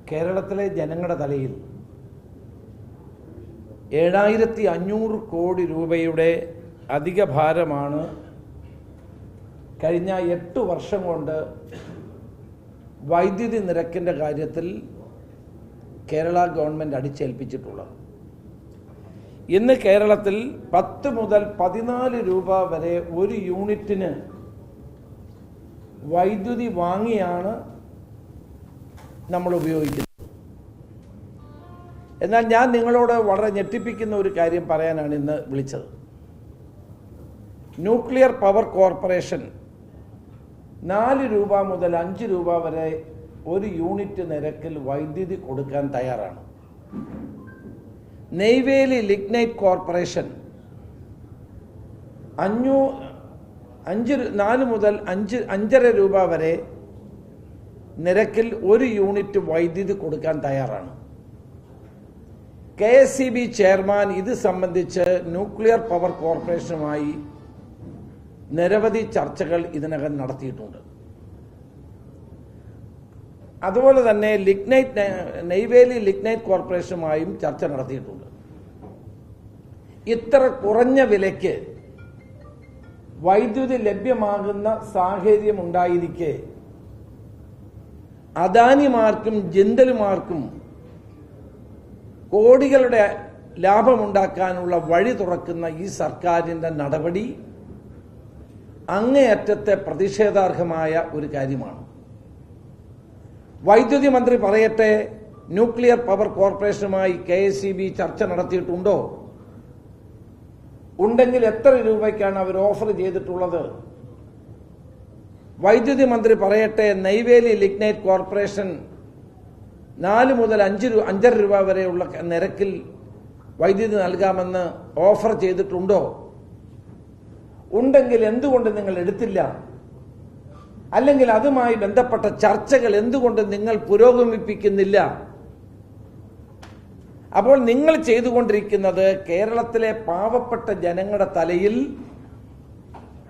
കേരളത്തിലെ ജനങ്ങളുടെ തലയിൽ 7500 കോടി രൂപയുടെ അധിക ഭാരമാണ് കഴിഞ്ഞ 8 വർഷം കൊണ്ട് വൈദ്യുതി നിരക്കിൻ്റെ കാര്യത്തിൽ കേരള ഗവൺമെൻറ് അടിച്ചേൽപ്പിച്ചിട്ടുള്ളത്. ഇന്ന് കേരളത്തിൽ 10 മുതൽ 14 രൂപ വരെ ഒരു യൂണിറ്റിന് വൈദ്യുതി വാങ്ങിയാണ് നമ്മൾ ഉപയോഗിക്കുന്നത്. എന്നാൽ ഞാൻ നിങ്ങളോട് വളരെ ഞെട്ടിപ്പിക്കുന്ന ഒരു കാര്യം പറയാനാണ് ഇന്ന് വിളിച്ചത്. ന്യൂക്ലിയർ പവർ കോർപ്പറേഷൻ 4 രൂപ മുതൽ 5 രൂപ വരെ ഒരു യൂണിറ്റ് നിരക്കിൽ വൈദ്യുതി കൊടുക്കാൻ തയ്യാറാണ്. നെയ്വേലി ലിഗ്നൈറ്റ് കോർപ്പറേഷൻ 4 മുതൽ 5.5 രൂപ വരെ നിരക്കിൽ ഒരു യൂണിറ്റ് വൈദ്യുതി കൊടുക്കാൻ തയ്യാറാണ്. KSEB ചെയർമാൻ ഇത് സംബന്ധിച്ച് ന്യൂക്ലിയർ പവർ കോർപ്പറേഷനുമായി നിരവധി ചർച്ചകൾ ഇതിനകം നടത്തിയിട്ടുണ്ട്. അതുപോലെ തന്നെ നെയ്വേലി ലിഗ്നൈറ്റ് കോർപ്പറേഷനുമായും ചർച്ച നടത്തിയിട്ടുണ്ട്. ഇത്ര കുറഞ്ഞ വിലയ്ക്ക് വൈദ്യുതി ലഭ്യമാകുന്ന സാഹചര്യം ഉണ്ടായിരിക്കെ അദാനിമാർക്കും ജിന്തലുമാർക്കും കോടികളുടെ ലാഭമുണ്ടാക്കാനുള്ള വഴി തുറക്കുന്ന ഈ സർക്കാരിൻ്റെ നടപടി അങ്ങേയറ്റത്തെ പ്രതിഷേധാർഹമായ ഒരു കാര്യമാണ്. വൈദ്യുതി മന്ത്രി പറയട്ടെ, ന്യൂക്ലിയർ പവർ കോർപ്പറേഷനുമായി KSEB ചർച്ച നടത്തിയിട്ടുണ്ടോ? ഉണ്ടെങ്കിൽ എത്ര രൂപയ്ക്കാണ് അവർ ഓഫർ ചെയ്തിട്ടുള്ളത്? വൈദ്യുതി മന്ത്രി പറയട്ടെ, നെയ്വേലി ലിഗ്നൈറ്റ് കോർപ്പറേഷൻ 4 മുതൽ 5.5 രൂപ വരെയുള്ള നിരക്കിൽ വൈദ്യുതി നൽകാമെന്ന് ഓഫർ ചെയ്തിട്ടുണ്ടോ? ഉണ്ടെങ്കിൽ എന്തുകൊണ്ട് നിങ്ങൾ എടുത്തില്ല? അല്ലെങ്കിൽ അതുമായി ബന്ധപ്പെട്ട ചർച്ചകൾ എന്തുകൊണ്ട് നിങ്ങൾ പുരോഗമിപ്പിക്കുന്നില്ല? അപ്പോൾ നിങ്ങൾ ചെയ്തുകൊണ്ടിരിക്കുന്നത് കേരളത്തിലെ പാവപ്പെട്ട ജനങ്ങളുടെ തലയിൽ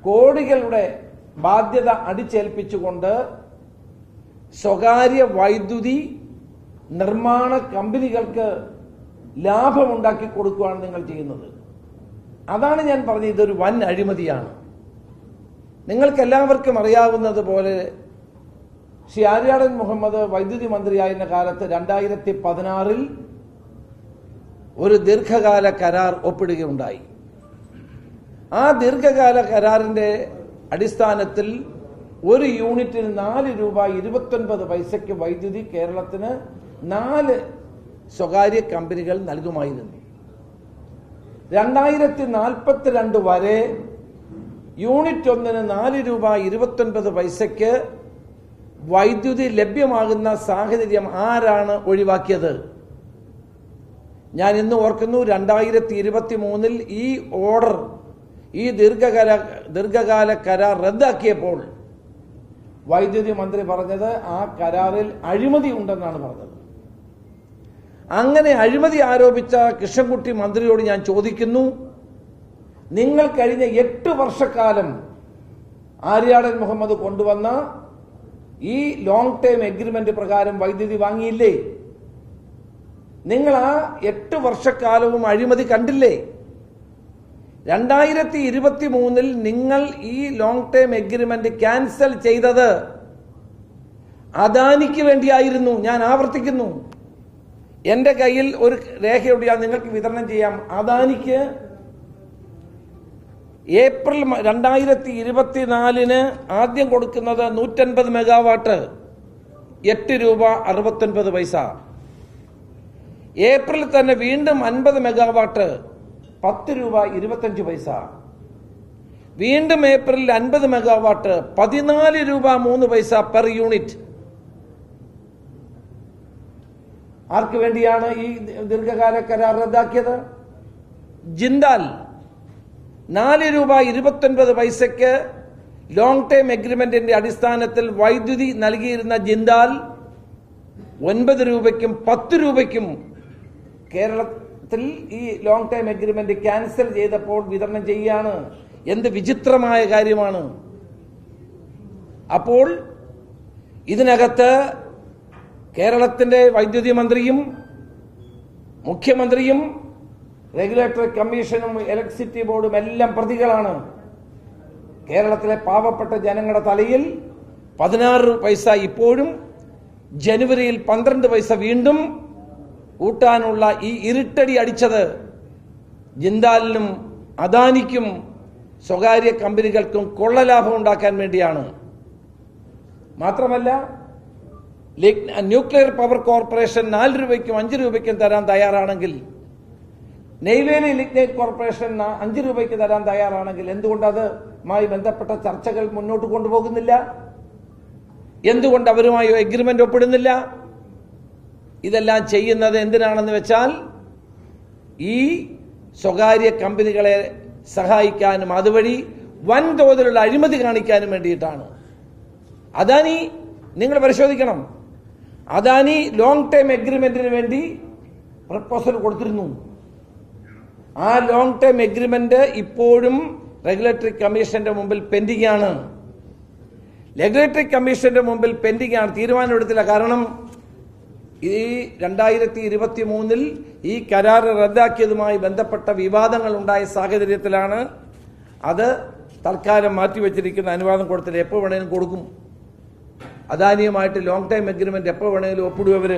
കോടികളുടെ ബാധ്യത അടിച്ചേൽപ്പിച്ചുകൊണ്ട് സ്വകാര്യ വൈദ്യുതി നിർമ്മാണ കമ്പനികൾക്ക് ലാഭമുണ്ടാക്കി കൊടുക്കുകയാണ് നിങ്ങൾ ചെയ്യുന്നത്. അതാണ് ഞാൻ പറഞ്ഞത്, ഇതൊരു വൻ അഴിമതിയാണ്. നിങ്ങൾക്കെല്ലാവർക്കും അറിയാവുന്നത് പോലെ ശ്രീ ആര്യാടൻ മുഹമ്മദ് വൈദ്യുതി മന്ത്രിയായിരുന്ന കാലത്ത് 2016 ഒരു ദീർഘകാല കരാർ ഒപ്പിടുകയുണ്ടായി. ആ ദീർഘകാല കരാറിന്റെ അടിസ്ഥാനത്തിൽ ഒരു യൂണിറ്റിന് 4 രൂപ 29 പൈസയ്ക്ക് വൈദ്യുതി കേരളത്തിന് 4 സ്വകാര്യ കമ്പനികൾ നൽകുമായിരുന്നു. 2042 വരെ യൂണിറ്റ് ഒന്നിന് 4 രൂപ 29 പൈസയ്ക്ക് വൈദ്യുതി ലഭ്യമാകുന്ന സാഹചര്യം ആരാണ് ഒഴിവാക്കിയത്? ഞാൻ ഇന്ന് ഓർക്കുന്നു, 2023 ഈ ഓർഡർ, ഈ ദീർഘകാല കരാർ റദ്ദാക്കിയപ്പോൾ വൈദ്യുതി മന്ത്രി പറഞ്ഞത് ആ കരാറിൽ അഴിമതി ഉണ്ടെന്നാണ് പറഞ്ഞത്. അങ്ങനെ അഴിമതി ആരോപിച്ച കൃഷ്ണൻകുട്ടി മന്ത്രിയോട് ഞാൻ ചോദിക്കുന്നു, നിങ്ങൾ കഴിഞ്ഞ 8 വർഷക്കാലം ആര്യാടൻ മുഹമ്മദ് കൊണ്ടുവന്ന ഈ ലോങ് ടൈം എഗ്രിമെന്റ് പ്രകാരം വൈദ്യുതി വാങ്ങിയില്ലേ? നിങ്ങൾ ആ 8 വർഷക്കാലവും അഴിമതി കണ്ടില്ലേ? 2023 നിങ്ങൾ ഈ ലോങ് ടൈം എഗ്രിമെന്റ് ക്യാൻസൽ ചെയ്തത് അദാനിക്ക് വേണ്ടിയായിരുന്നു. ഞാൻ ആവർത്തിക്കുന്നു, എന്റെ കയ്യിൽ ഒരു രേഖയോട് ഞാൻ നിങ്ങൾക്ക് വിതരണം ചെയ്യാം. അദാനിക്ക് ഏപ്രിൽ 2024 ആദ്യം കൊടുക്കുന്നത് 150 മെഗാവാട്ട് 8 രൂപ 69 പൈസ. ഏപ്രിൽ തന്നെ വീണ്ടും 50 മെഗാവാട്ട് 10 രൂപ 25 പൈസ. വീണ്ടും ഏപ്രിലിൽ 50 മെഗാവാട്ട് 14 രൂപ 3 പൈസ പെർ യൂണിറ്റ്. ആർക്ക് വേണ്ടിയാണ് ഈ ദീർഘകാല കരാർ റദ്ദാക്കിയത്? ജിൻഡാൽ 4 രൂപ 29 പൈസയ്ക്ക് ലോങ് ടൈം എഗ്രിമെന്റിന്റെ അടിസ്ഥാനത്തിൽ വൈദ്യുതി നൽകിയിരുന്ന ജിൻഡാൽ 9 രൂപയ്ക്കും 10 രൂപയ്ക്കും കേരളത്തിൽ ഈ ലോങ് ടൈം എഗ്രിമെന്റ് ക്യാൻസൽ ചെയ്തപ്പോൾ വിതരണം ചെയ്യുകയാണ്. എന്ത് വിചിത്രമായ കാര്യമാണ്! അപ്പോൾ ഇതിനകത്ത് കേരളത്തിൻ്റെ വൈദ്യുതി മന്ത്രിയും മുഖ്യമന്ത്രിയും റെഗുലേറ്ററി കമ്മീഷനും ഇലക്ട്രിസിറ്റി ബോർഡും എല്ലാം പ്രതികളാണ്. കേരളത്തിലെ പാവപ്പെട്ട ജനങ്ങളുടെ തലയിൽ 16 പൈസ ഇപ്പോഴും, ജനുവരിയിൽ 12 പൈസ വീണ്ടും കൂട്ടാനുള്ള ഈ ഇരുട്ടടി അടിച്ചത് ജിന്ദാലിനും അദാനിക്കും സ്വകാര്യ കമ്പനികൾക്കും കൊള്ളലാഭം ഉണ്ടാക്കാൻ വേണ്ടിയാണ്. മാത്രമല്ല, ന്യൂക്ലിയർ പവർ കോർപ്പറേഷൻ 4 രൂപയ്ക്കും 5 രൂപയ്ക്കും തരാൻ തയ്യാറാണെങ്കിൽ, നെയ്വേലി ലിഗ്നൈറ്റ് കോർപ്പറേഷൻ 5 രൂപയ്ക്ക് തരാൻ തയ്യാറാണെങ്കിൽ എന്തുകൊണ്ട് അതുമായി ബന്ധപ്പെട്ട ചർച്ചകൾ മുന്നോട്ട് കൊണ്ടുപോകുന്നില്ല? എന്തുകൊണ്ട് അവരുമായി എഗ്രിമെന്റ് ഒപ്പിടുന്നില്ല? ഇതെല്ലാം ചെയ്യുന്നത് എന്തിനാണെന്ന് വെച്ചാൽ ഈ സ്വകാര്യ കമ്പനികളെ സഹായിക്കാനും അതുവഴി വൻതോതിലുള്ള അഴിമതി കാണിക്കാനും വേണ്ടിയിട്ടാണ്. അദാനി നിങ്ങൾ പരിശോധിക്കണം. അദാനി ലോങ് ടൈം എഗ്രിമെന്റിന് വേണ്ടി പ്രപ്പോസൽ കൊടുത്തിരുന്നു. ആ ലോങ് ടൈം എഗ്രിമെന്റ് ഇപ്പോഴും റെഗുലേറ്ററി കമ്മീഷന്റെ മുമ്പിൽ പെൻഡിംഗ് ആണ്. റെഗുലേറ്ററി കമ്മീഷന്റെ മുമ്പിൽ പെൻഡിംഗ് ആണ്, തീരുമാനമെടുത്തില്ല. കാരണം ഈ 2023 ഈ കരാർ റദ്ദാക്കിയതുമായി ബന്ധപ്പെട്ട വിവാദങ്ങൾ ഉണ്ടായ സാഹചര്യത്തിലാണ് അത് തൽക്കാലം മാറ്റിവെച്ചിരിക്കുന്ന. അനുവാദം കൊടുത്തില്ല, എപ്പോൾ വേണേലും കൊടുക്കും. അദാനിയുമായിട്ട് ലോങ് ടൈം എഗ്രിമെന്റ് എപ്പോൾ വേണേലും ഒപ്പിടും അവർ.